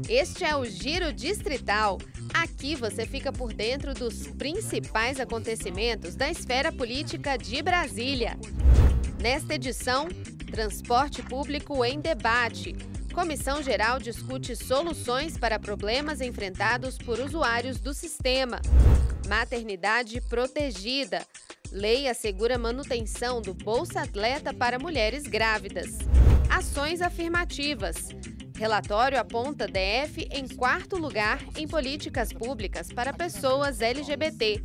Este é o Giro Distrital. Aqui você fica por dentro dos principais acontecimentos da esfera política de Brasília. Nesta edição, transporte público em debate. Comissão Geral discute soluções para problemas enfrentados por usuários do sistema. Maternidade protegida. Lei assegura manutenção do Bolsa Atleta para mulheres grávidas. Ações afirmativas. Relatório aponta DF em 4º lugar em políticas públicas para pessoas LGBT.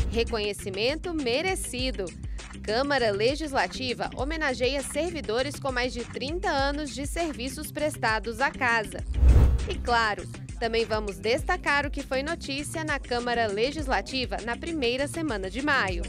Reconhecimento merecido. Câmara Legislativa homenageia servidores com mais de 30 anos de serviços prestados à casa. E claro, também vamos destacar o que foi notícia na Câmara Legislativa na primeira semana de maio.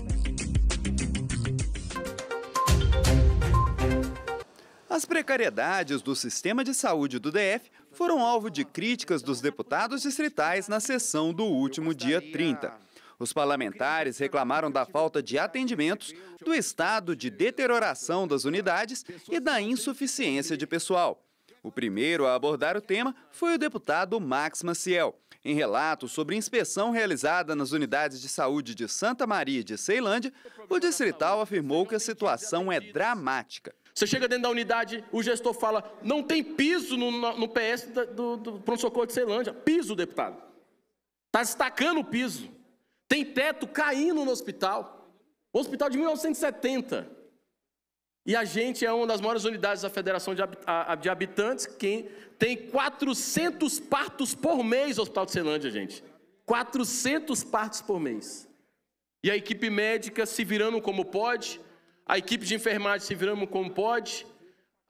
As precariedades do sistema de saúde do DF foram alvo de críticas dos deputados distritais na sessão do último dia 30. Os parlamentares reclamaram da falta de atendimentos, do estado de deterioração das unidades e da insuficiência de pessoal. O primeiro a abordar o tema foi o deputado Max Maciel. Em relato sobre inspeção realizada nas unidades de saúde de Santa Maria e de Ceilândia, o distrital afirmou que a situação é dramática. Você chega dentro da unidade, o gestor fala, não tem piso no PS do pronto-socorro de Ceilândia. Piso, deputado. Está destacando o piso. Tem teto caindo no hospital. Um hospital de 1970. E a gente é uma das maiores unidades da Federação de Habitantes, que tem 400 partos por mês no Hospital de Ceilândia, gente. 400 partos por mês. E a equipe médica se virando como pode, a equipe de enfermagem se virando como pode,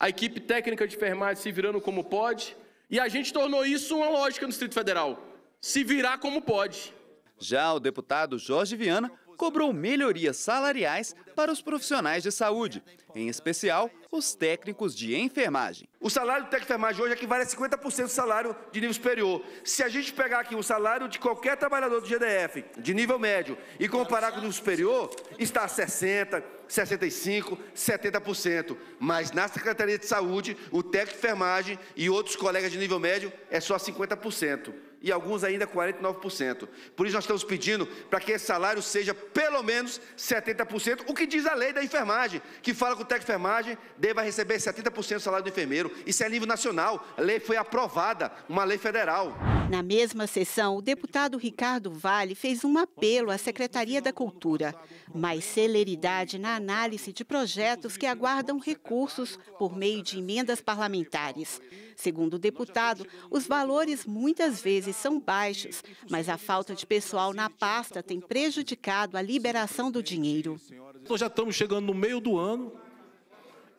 a equipe técnica de enfermagem se virando como pode, e a gente tornou isso uma lógica no Distrito Federal, se virar como pode. Já o deputado Jorge Viana cobrou melhorias salariais para os profissionais de saúde, em especial os técnicos de enfermagem. O salário do técnico de enfermagem hoje equivale a 50% do salário de nível superior. Se a gente pegar aqui o salário de qualquer trabalhador do GDF, de nível médio, e comparar com o nível superior, está a 60%, 65%, 70%. Mas na Secretaria de Saúde, o técnico de enfermagem e outros colegas de nível médio é só 50%. E alguns ainda 49%. Por isso nós estamos pedindo para que esse salário seja pelo menos 70%, o que diz a lei da enfermagem, que fala que o técnico de enfermagem deva receber 70% do salário do enfermeiro. Isso é a nível nacional, a lei foi aprovada, uma lei federal. Na mesma sessão, o deputado Ricardo Vale fez um apelo à Secretaria da Cultura. Mais celeridade na análise de projetos que aguardam recursos por meio de emendas parlamentares. Segundo o deputado, os valores muitas vezes são baixos, mas a falta de pessoal na pasta tem prejudicado a liberação do dinheiro. Nós já estamos chegando no meio do ano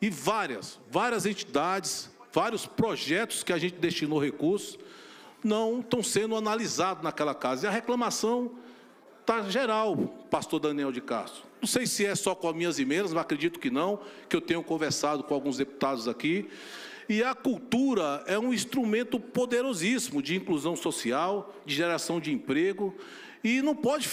e várias entidades, vários projetos que a gente destinou recursos não estão sendo analisados naquela casa. E a reclamação está geral, pastor Daniel de Castro. Não sei se é só com as minhas emendas, mas acredito que não, que eu tenho conversado com alguns deputados aqui. E a cultura é um instrumento poderosíssimo de inclusão social, de geração de emprego. E não pode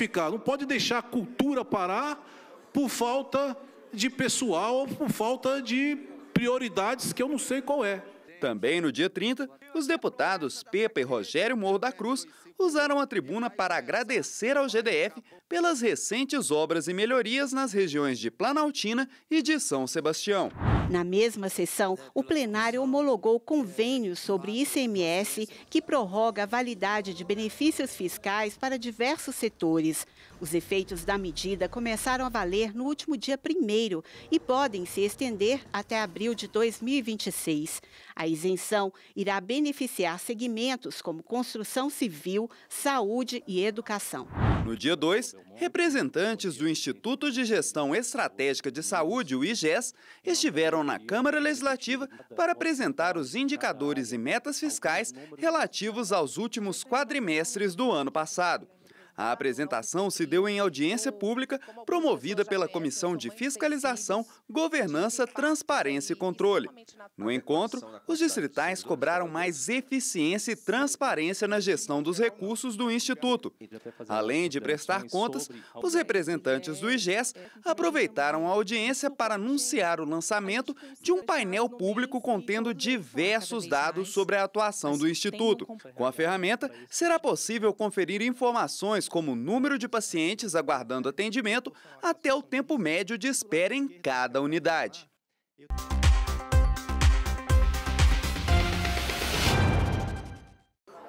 deixar a cultura parar por falta de pessoal ou por falta de prioridades que eu não sei qual é. Também no dia 30, os deputados Pepa e Rogério Morro da Cruz usaram a tribuna para agradecer ao GDF pelas recentes obras e melhorias nas regiões de Planaltina e de São Sebastião. Na mesma sessão, o plenário homologou convênios sobre ICMS que prorroga a validade de benefícios fiscais para diversos setores. Os efeitos da medida começaram a valer no último dia 1º e podem se estender até abril de 2026. A isenção irá beneficiar segmentos como construção civil, saúde e educação. No dia 2, representantes do Instituto de Gestão Estratégica de Saúde, o IGES, estiveram na Câmara Legislativa para apresentar os indicadores e metas fiscais relativos aos últimos quadrimestres do ano passado. A apresentação se deu em audiência pública promovida pela Comissão de Fiscalização, Governança, Transparência e Controle. No encontro, os distritais cobraram mais eficiência e transparência na gestão dos recursos do Instituto. Além de prestar contas, os representantes do IGES aproveitaram a audiência para anunciar o lançamento de um painel público contendo diversos dados sobre a atuação do Instituto. Com a ferramenta, será possível conferir informações como o número de pacientes aguardando atendimento até o tempo médio de espera em cada unidade.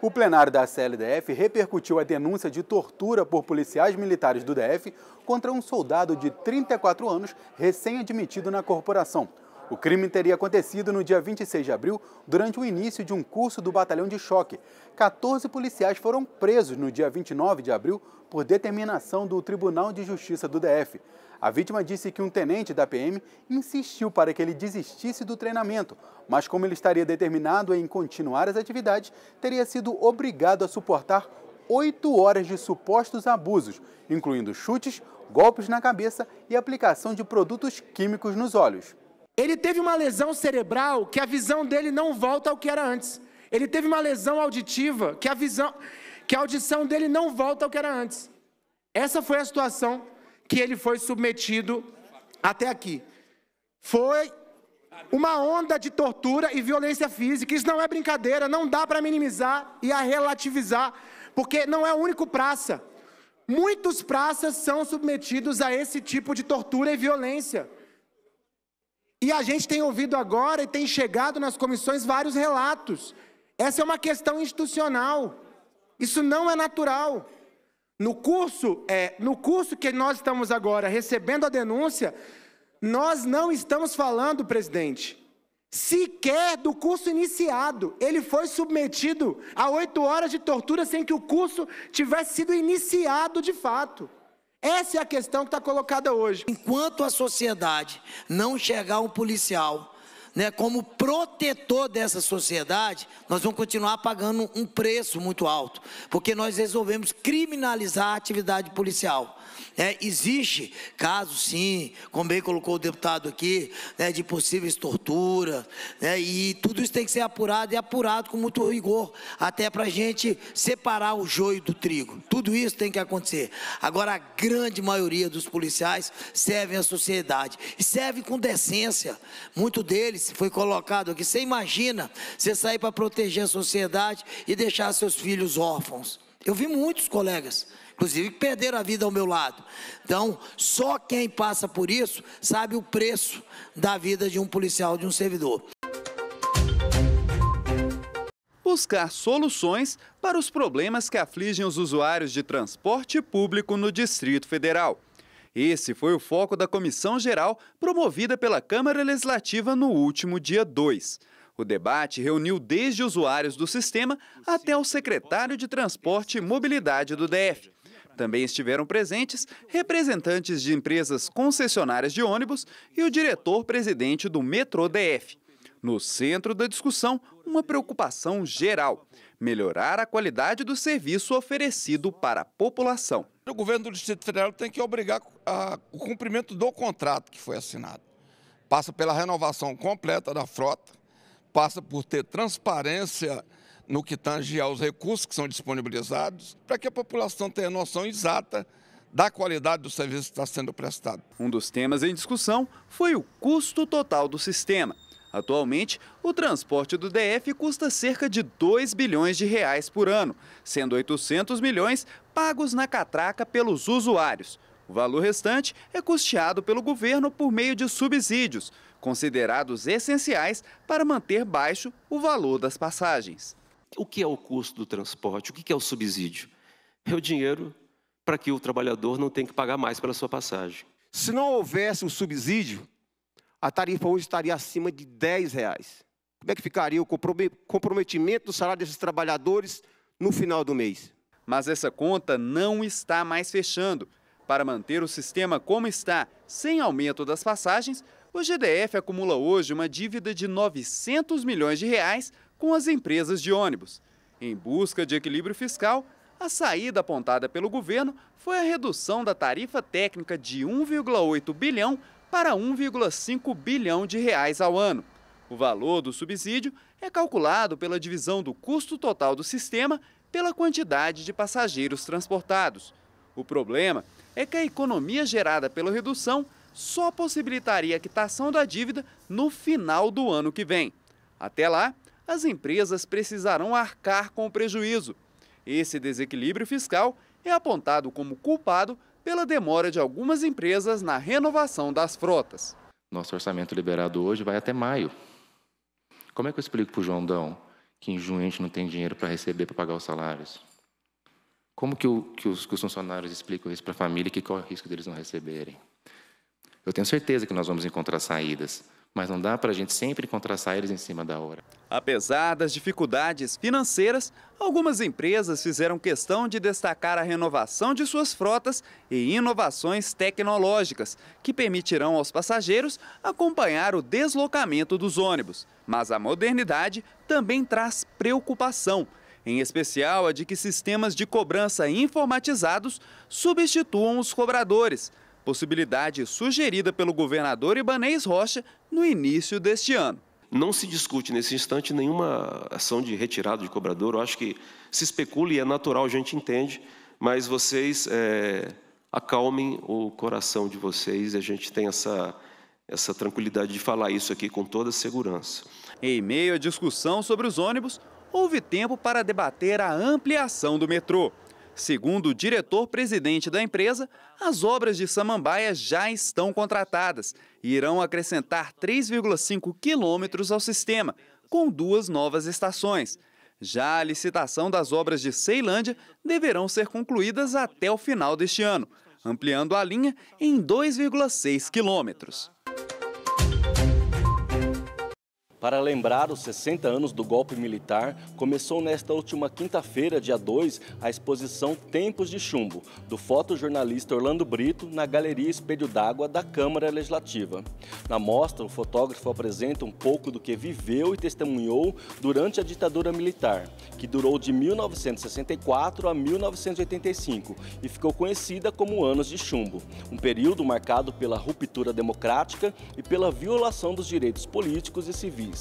O plenário da CLDF repercutiu a denúncia de tortura por policiais militares do DF contra um soldado de 34 anos recém-admitido na corporação. O crime teria acontecido no dia 26 de abril, durante o início de um curso do Batalhão de Choque. 14 policiais foram presos no dia 29 de abril por determinação do Tribunal de Justiça do DF. A vítima disse que um tenente da PM insistiu para que ele desistisse do treinamento, mas como ele estaria determinado em continuar as atividades, teria sido obrigado a suportar 8 horas de supostos abusos, incluindo chutes, golpes na cabeça e aplicação de produtos químicos nos olhos. Ele teve uma lesão cerebral que a visão dele não volta ao que era antes. Ele teve uma lesão auditiva que a audição dele não volta ao que era antes. Essa foi a situação que ele foi submetido até aqui. Foi uma onda de tortura e violência física. Isso não é brincadeira, não dá para minimizar e a relativizar, porque não é o único praça. Muitos praças são submetidos a esse tipo de tortura e violência. E a gente tem ouvido agora e tem chegado nas comissões vários relatos. Essa é uma questão institucional. Isso não é natural. No curso que nós estamos agora recebendo a denúncia, nós não estamos falando, presidente, sequer do curso iniciado. Ele foi submetido a 8 horas de tortura sem que o curso tivesse sido iniciado de fato. Essa é a questão que está colocada hoje. Enquanto a sociedade não enxergar um policial, como protetor dessa sociedade, nós vamos continuar pagando um preço muito alto, porque nós resolvemos criminalizar a atividade policial. Existe casos, sim, como bem colocou o deputado aqui, de possíveis torturas, e tudo isso tem que ser apurado e apurado com muito rigor, até para a gente separar o joio do trigo. Tudo isso tem que acontecer. Agora, a grande maioria dos policiais servem à sociedade e servem com decência. Muito deles foi colocado aqui. Você imagina você sair para proteger a sociedade e deixar seus filhos órfãos. Eu vi muitos colegas, inclusive, que perderam a vida ao meu lado. Então, só quem passa por isso sabe o preço da vida de um policial, de um servidor. Buscar soluções para os problemas que afligem os usuários de transporte público no Distrito Federal. Esse foi o foco da Comissão Geral promovida pela Câmara Legislativa no último dia 2. O debate reuniu desde usuários do sistema até o secretário de Transporte e Mobilidade do DF. Também estiveram presentes representantes de empresas concessionárias de ônibus e o diretor-presidente do Metrô DF. No centro da discussão, uma preocupação geral: melhorar a qualidade do serviço oferecido para a população. O governo do Distrito Federal tem que obrigar o cumprimento do contrato que foi assinado. Passa pela renovação completa da frota, passa por ter transparência no que tange aos recursos que são disponibilizados, para que a população tenha noção exata da qualidade do serviço que está sendo prestado. Um dos temas em discussão foi o custo total do sistema. Atualmente, o transporte do DF custa cerca de 2 bilhões de reais por ano, sendo 800 milhões pagos na catraca pelos usuários. O valor restante é custeado pelo governo por meio de subsídios, considerados essenciais para manter baixo o valor das passagens. O que é o custo do transporte? O que é o subsídio? É o dinheiro para que o trabalhador não tenha que pagar mais pela sua passagem. Se não houvesse o subsídio, a tarifa hoje estaria acima de R$10. Como é que ficaria o comprometimento do salário desses trabalhadores no final do mês? Mas essa conta não está mais fechando. Para manter o sistema como está, sem aumento das passagens, o GDF acumula hoje uma dívida de 900 milhões de reais com as empresas de ônibus. Em busca de equilíbrio fiscal, A saída apontada pelo governo foi a redução da tarifa técnica de 1,8 bilhão para 1,5 bilhão de reais ao ano. O valor do subsídio é calculado pela divisão do custo total do sistema pela quantidade de passageiros transportados. O problema é que a economia gerada pela redução só possibilitaria a quitação da dívida no final do ano que vem. Até lá, as empresas precisarão arcar com o prejuízo. Esse desequilíbrio fiscal é apontado como culpado pela demora de algumas empresas na renovação das frotas. Nosso orçamento liberado hoje vai até maio. Como é que eu explico para o João Dão que em junho a gente não tem dinheiro para receber, para pagar os salários? Como que os funcionários explicam isso para a família, que corre o risco deles não receberem? Eu tenho certeza que nós vamos encontrar saídas, mas não dá para a gente sempre encontrar saídas em cima da hora. Apesar das dificuldades financeiras, algumas empresas fizeram questão de destacar a renovação de suas frotas e inovações tecnológicas, que permitirão aos passageiros acompanhar o deslocamento dos ônibus. Mas a modernidade também traz preocupação, em especial a de que sistemas de cobrança informatizados substituam os cobradores, possibilidade sugerida pelo governador Ibanez Rocha no início deste ano. Não se discute nesse instante nenhuma ação de retirada de cobrador. Eu acho que se especula e é natural, a gente entende, mas vocês acalmem o coração de vocês e a gente tem essa tranquilidade de falar isso aqui com toda segurança. Em meio à discussão sobre os ônibus, houve tempo para debater a ampliação do metrô. Segundo o diretor-presidente da empresa, as obras de Samambaia já estão contratadas e irão acrescentar 3,5 quilômetros ao sistema, com 2 novas estações. Já a licitação das obras de Ceilândia deverão ser concluídas até o final deste ano, ampliando a linha em 2,6 quilômetros. Para lembrar os 60 anos do golpe militar, começou nesta última quinta-feira, dia 2, a exposição Tempos de Chumbo, do fotojornalista Orlando Brito, na Galeria Espelho d'Água da Câmara Legislativa. Na mostra, o fotógrafo apresenta um pouco do que viveu e testemunhou durante a ditadura militar, que durou de 1964 a 1985 e ficou conhecida como Anos de Chumbo, um período marcado pela ruptura democrática e pela violação dos direitos políticos e civis.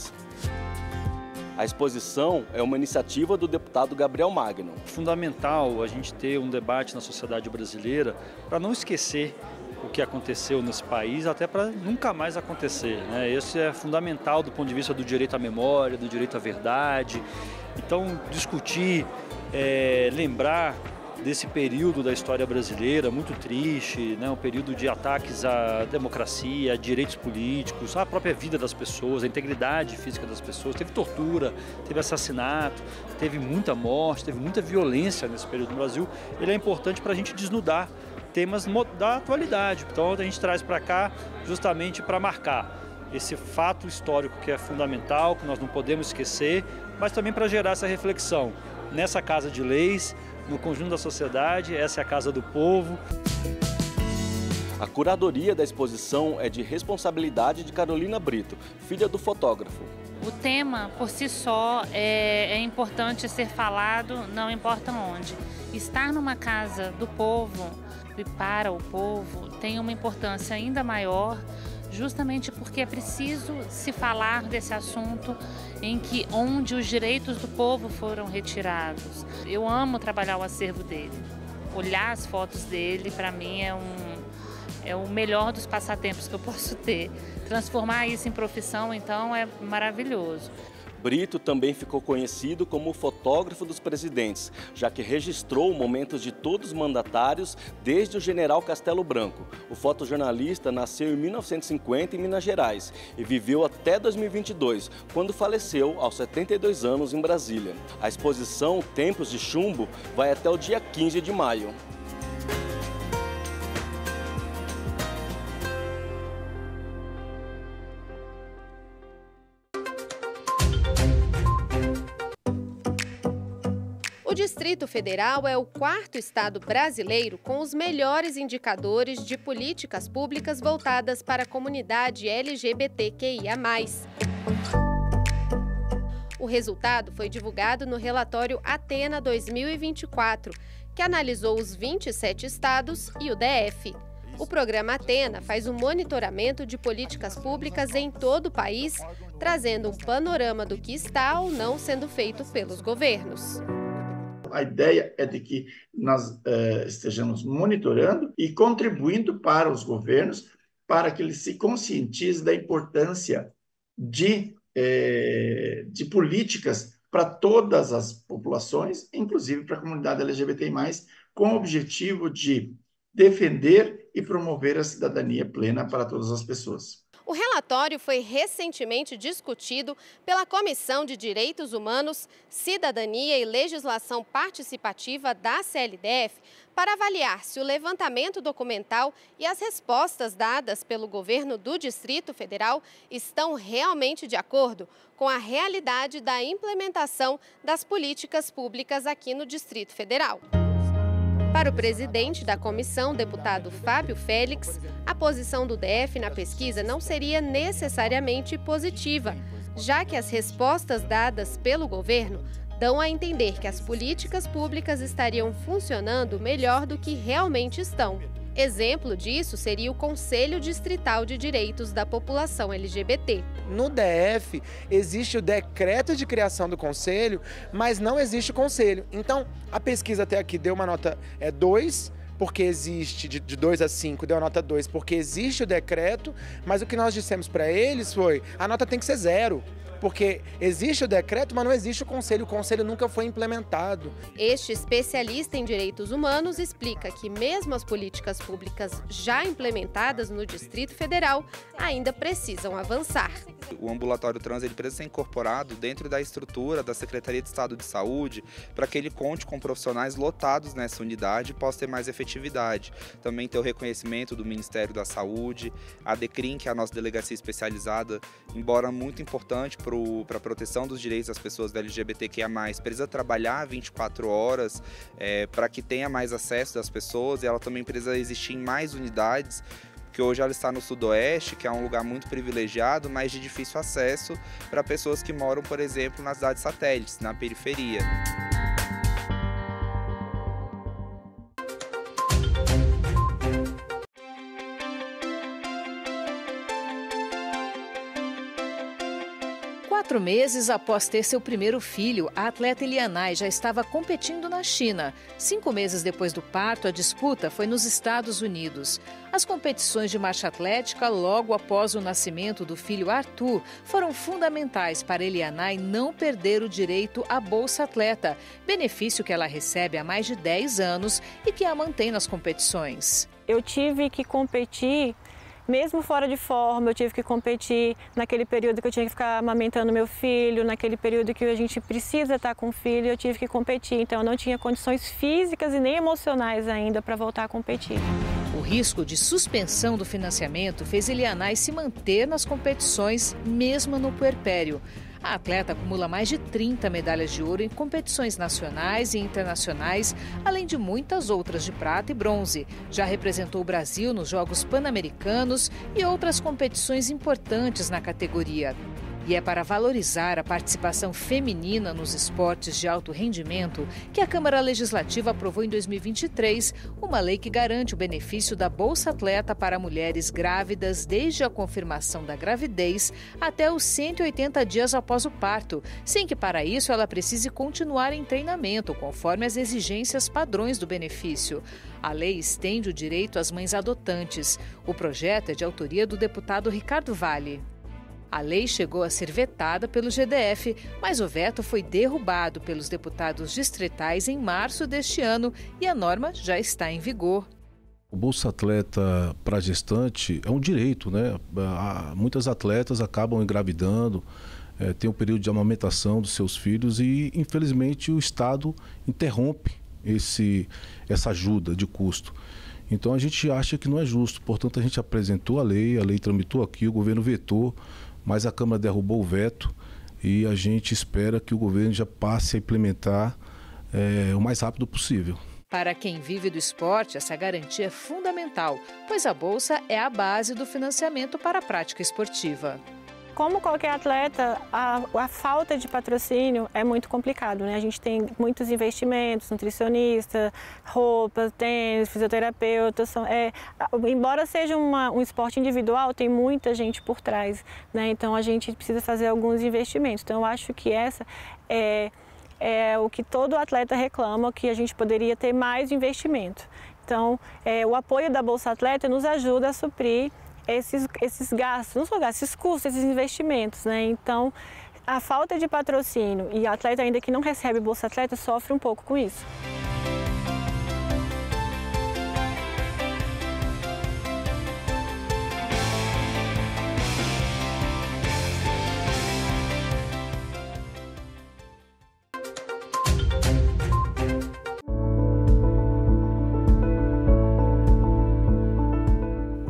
A exposição é uma iniciativa do deputado Gabriel Magno. Fundamental a gente ter um debate na sociedade brasileira para não esquecer o que aconteceu nesse país, até para nunca mais acontecer, né? Isso é fundamental do ponto de vista do direito à memória, do direito à verdade. Então, discutir, lembrar desse período da história brasileira, muito triste, né? Um período de ataques à democracia, a direitos políticos, à própria vida das pessoas, a integridade física das pessoas. Teve tortura, teve assassinato, teve muita morte, teve muita violência nesse período no Brasil. Ele é importante para a gente desnudar temas da atualidade. Então a gente traz para cá justamente para marcar esse fato histórico que é fundamental, que nós não podemos esquecer, mas também para gerar essa reflexão nessa casa de leis, no conjunto da sociedade. Essa é a casa do povo. A curadoria da exposição é de responsabilidade de Carolina Brito, filha do fotógrafo. O tema, por si só, é importante ser falado, não importa onde. Estar numa casa do povo e para o povo tem uma importância ainda maior, justamente porque é preciso se falar desse assunto onde os direitos do povo foram retirados. Eu amo trabalhar o acervo dele. Olhar as fotos dele, para mim, é o melhor dos passatempos que eu posso ter. Transformar isso em profissão, então, é maravilhoso. Brito também ficou conhecido como o fotógrafo dos presidentes, já que registrou momentos de todos os mandatários desde o general Castelo Branco. O fotojornalista nasceu em 1950 em Minas Gerais e viveu até 2022, quando faleceu aos 72 anos em Brasília. A exposição Tempos de Chumbo vai até o dia 15 de maio. O Distrito Federal é o 4º estado brasileiro com os melhores indicadores de políticas públicas voltadas para a comunidade LGBTQIA+. O resultado foi divulgado no relatório Atena 2024, que analisou os 27 estados e o DF. O programa Atena faz um monitoramento de políticas públicas em todo o país, trazendo um panorama do que está ou não sendo feito pelos governos. A ideia é de que nós estejamos monitorando e contribuindo para os governos para que eles se conscientizem da importância de políticas para todas as populações, inclusive para a comunidade LGBTI+, com o objetivo de defender e promover a cidadania plena para todas as pessoas. O relatório foi recentemente discutido pela Comissão de Direitos Humanos, Cidadania e Legislação Participativa da CLDF para avaliar se o levantamento documental e as respostas dadas pelo governo do Distrito Federal estão realmente de acordo com a realidade da implementação das políticas públicas aqui no Distrito Federal. Para o presidente da comissão, deputado Fábio Félix, a posição do DF na pesquisa não seria necessariamente positiva, já que as respostas dadas pelo governo dão a entender que as políticas públicas estariam funcionando melhor do que realmente estão. Exemplo disso seria o Conselho Distrital de Direitos da População LGBT. No DF, existe o decreto de criação do conselho, mas não existe o conselho. Então, a pesquisa até aqui deu uma nota 2, porque existe, de 2 a 5, deu a nota 2, porque existe o decreto, mas o que nós dissemos para eles foi, a nota tem que ser 0. Porque existe o decreto, mas não existe o conselho nunca foi implementado. Este especialista em direitos humanos explica que mesmo as políticas públicas já implementadas no Distrito Federal ainda precisam avançar. O ambulatório trans ele precisa ser incorporado dentro da estrutura da Secretaria de Estado de Saúde para que ele conte com profissionais lotados nessa unidade e possa ter mais efetividade. Também ter o reconhecimento do Ministério da Saúde, a DECRIM, que é a nossa delegacia especializada, embora muito importante para a proteção dos direitos das pessoas da LGBTQIA+, precisa trabalhar 24 horas para que tenha mais acesso das pessoas, e ela também precisa existir em mais unidades, porque hoje ela está no Sudoeste, que é um lugar muito privilegiado, mas de difícil acesso para pessoas que moram, por exemplo, nas cidades satélites, na periferia. Quatro meses após ter seu primeiro filho, a atleta Elianai já estava competindo na China. 5 meses depois do parto, a disputa foi nos Estados Unidos. As competições de marcha atlética, logo após o nascimento do filho Arthur, foram fundamentais para Elianai não perder o direito à Bolsa Atleta, benefício que ela recebe há mais de 10 anos e que a mantém nas competições. Eu tive que competir. Mesmo fora de forma, eu tive que competir naquele período que eu tinha que ficar amamentando meu filho, naquele período que a gente precisa estar com o filho, eu tive que competir. Então, eu não tinha condições físicas e nem emocionais ainda para voltar a competir. O risco de suspensão do financiamento fez Elianai se manter nas competições, mesmo no puerpério. A atleta acumula mais de 30 medalhas de ouro em competições nacionais e internacionais, além de muitas outras de prata e bronze. Já representou o Brasil nos Jogos Pan-Americanos e outras competições importantes na categoria. E é para valorizar a participação feminina nos esportes de alto rendimento que a Câmara Legislativa aprovou em 2023 uma lei que garante o benefício da Bolsa Atleta para mulheres grávidas desde a confirmação da gravidez até os 180 dias após o parto, sem que para isso ela precise continuar em treinamento, conforme as exigências padrões do benefício. A lei estende o direito às mães adotantes. O projeto é de autoria do deputado Ricardo Valle. A lei chegou a ser vetada pelo GDF, mas o veto foi derrubado pelos deputados distritais em março deste ano e a norma já está em vigor. O Bolsa Atleta para gestante é um direito, né? Muitas atletas acabam engravidando, tem um período de amamentação dos seus filhos e, infelizmente, o Estado interrompe essa ajuda de custo. Então, a gente acha que não é justo. Portanto, a gente apresentou a lei tramitou aqui, o governo vetou, mas a Câmara derrubou o veto e a gente espera que o governo já passe a implementar o mais rápido possível. Para quem vive do esporte, essa garantia é fundamental, pois a Bolsa é a base do financiamento para a prática esportiva. Como qualquer atleta, a falta de patrocínio é muito complicado, né? A gente tem muitos investimentos, nutricionista, roupas, tênis, fisioterapeuta. Embora seja um esporte individual, tem muita gente por trás, né? Então a gente precisa fazer alguns investimentos. Então eu acho que essa é o que todo atleta reclama, que a gente poderia ter mais investimento. Então o apoio da Bolsa Atleta nos ajuda a suprir esses gastos, não só gastos, esses custos, esses investimentos, né? Então, a falta de patrocínio e atleta ainda que não recebe Bolsa Atleta sofre um pouco com isso.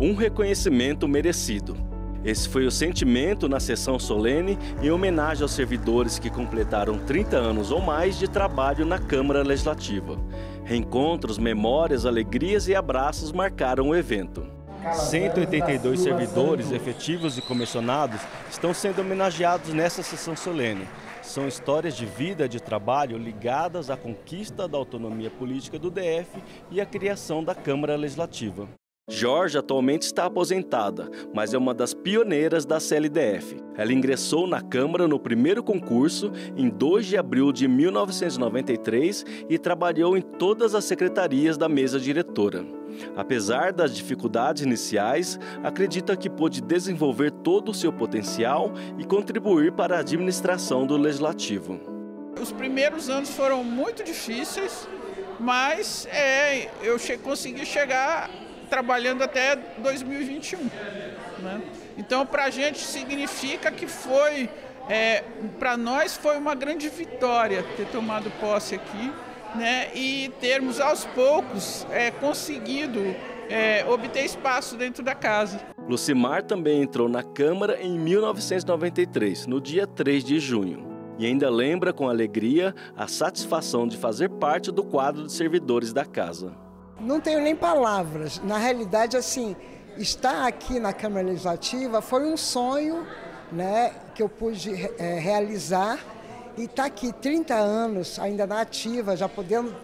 Um reconhecimento merecido. Esse foi o sentimento na sessão solene em homenagem aos servidores que completaram 30 anos ou mais de trabalho na Câmara Legislativa. Reencontros, memórias, alegrias e abraços marcaram o evento. 182 servidores efetivos e comissionados estão sendo homenageados nessa sessão solene. São histórias de vida, de trabalho ligadas à conquista da autonomia política do DF e à criação da Câmara Legislativa. Jorge atualmente está aposentada, mas é uma das pioneiras da CLDF. Ela ingressou na Câmara no primeiro concurso em 2 de abril de 1993 e trabalhou em todas as secretarias da mesa diretora. Apesar das dificuldades iniciais, acredita que pôde desenvolver todo o seu potencial e contribuir para a administração do Legislativo. Os primeiros anos foram muito difíceis, mas eu consegui chegar trabalhando até 2021. Né? Então, para a gente significa que para nós foi uma grande vitória ter tomado posse aqui, né? E termos aos poucos conseguido obter espaço dentro da casa. Lucimar também entrou na Câmara em 1993, no dia 3 de junho. E ainda lembra com alegria a satisfação de fazer parte do quadro de servidores da casa. Não tenho nem palavras. Na realidade, assim, estar aqui na Câmara Legislativa foi um sonho, né, que eu pude realizar. E estar aqui 30 anos, ainda na ativa, já podendo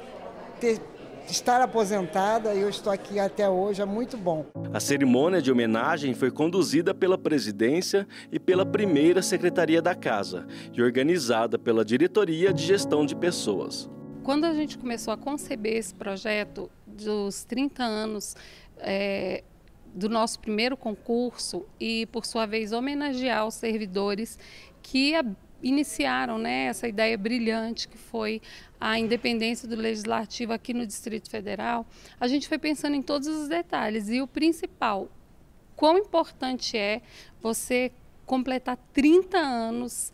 estar aposentada, e eu estou aqui até hoje, é muito bom. A cerimônia de homenagem foi conduzida pela presidência e pela primeira secretaria da casa e organizada pela Diretoria de Gestão de Pessoas. Quando a gente começou a conceber esse projeto dos 30 anos do nosso primeiro concurso e, por sua vez, homenagear os servidores que iniciaram, né, essa ideia brilhante que foi a independência do Legislativo aqui no Distrito Federal, a gente foi pensando em todos os detalhes e o principal, quão importante é você completar 30 anos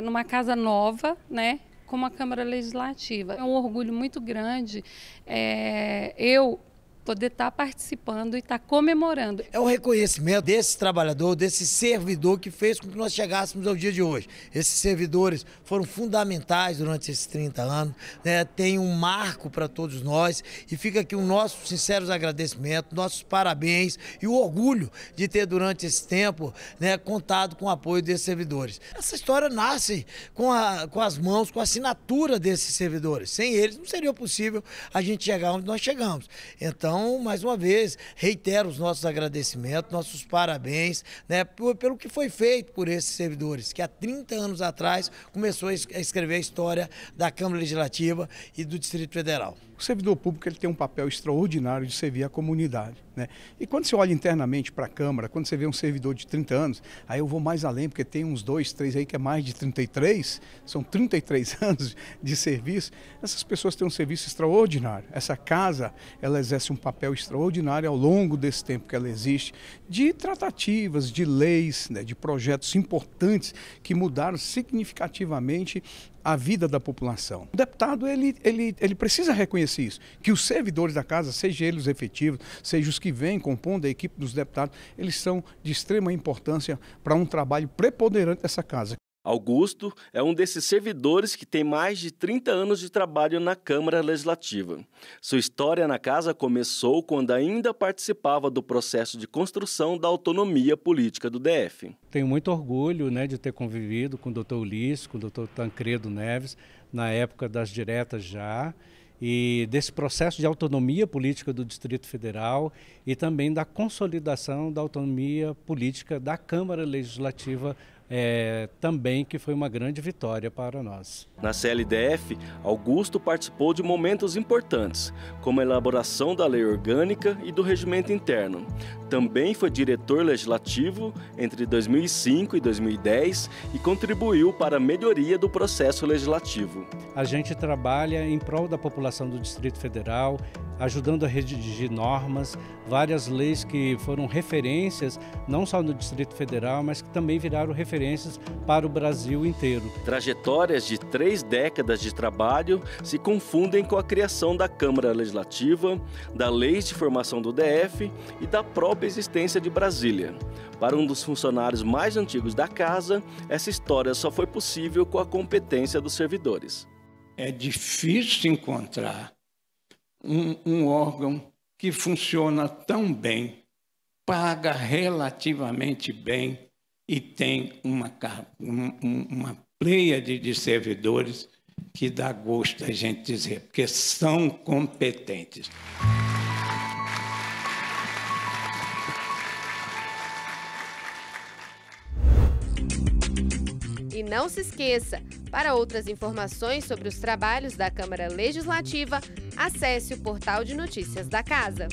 numa casa nova, né, como a Câmara Legislativa. É um orgulho muito grande eu poder estar participando e estar comemorando. É o reconhecimento desse trabalhador, desse servidor que fez com que nós chegássemos ao dia de hoje. Esses servidores foram fundamentais durante esses 30 anos, né? Tem um marco para todos nós e fica aqui o nosso sinceros agradecimento, nossos parabéns e o orgulho de ter durante esse tempo, né, contado com o apoio desses servidores. Essa história nasce com as mãos, com a assinatura desses servidores. Sem eles não seria possível a gente chegar onde nós chegamos. Então, mais uma vez, reitero os nossos agradecimentos, nossos parabéns, né, pelo que foi feito por esses servidores, que há 30 anos atrás começou a escrever a história da Câmara Legislativa e do Distrito Federal. O servidor público ele tem um papel extraordinário de servir a comunidade, né? E quando você olha internamente para a Câmara, quando você vê um servidor de 30 anos, aí eu vou mais além, porque tem uns 2, 3 aí que é mais de 33, são 33 anos de serviço. Essas pessoas têm um serviço extraordinário. Essa casa, ela exerce um papel extraordinário ao longo desse tempo que ela existe, de tratativas, de leis, né, de projetos importantes que mudaram significativamente a vida da população. O deputado ele precisa reconhecer isso, que os servidores da casa, seja eles efetivos, seja os que vêm compondo a equipe dos deputados, eles são de extrema importância para um trabalho preponderante dessa casa. Augusto é um desses servidores que tem mais de 30 anos de trabalho na Câmara Legislativa. Sua história na casa começou quando ainda participava do processo de construção da autonomia política do DF. Tenho muito orgulho, de ter convivido com o Dr. Ulisses, com o Dr. Tancredo Neves, na época das diretas já, e desse processo de autonomia política do Distrito Federal e também da consolidação da autonomia política da Câmara Legislativa também, que foi uma grande vitória para nós. Na CLDF, Augusto participou de momentos importantes, como a elaboração da lei orgânica e do regimento interno. Também foi diretor legislativo entre 2005 e 2010 e contribuiu para a melhoria do processo legislativo. A gente trabalha em prol da população do Distrito Federal, ajudando a redigir normas, várias leis que foram referências, não só no Distrito Federal, mas que também viraram referências para o Brasil inteiro. Trajetórias de 3 décadas de trabalho se confundem com a criação da Câmara Legislativa, da Lei de Formação do DF e da própria existência de Brasília. Para um dos funcionários mais antigos da casa, essa história só foi possível com a competência dos servidores. É difícil encontrar um órgão que funciona tão bem, paga relativamente bem e tem uma pleiade de servidores que dá gosto a gente dizer, porque são competentes. E não se esqueça, para outras informações sobre os trabalhos da Câmara Legislativa, acesse o portal de notícias da Casa.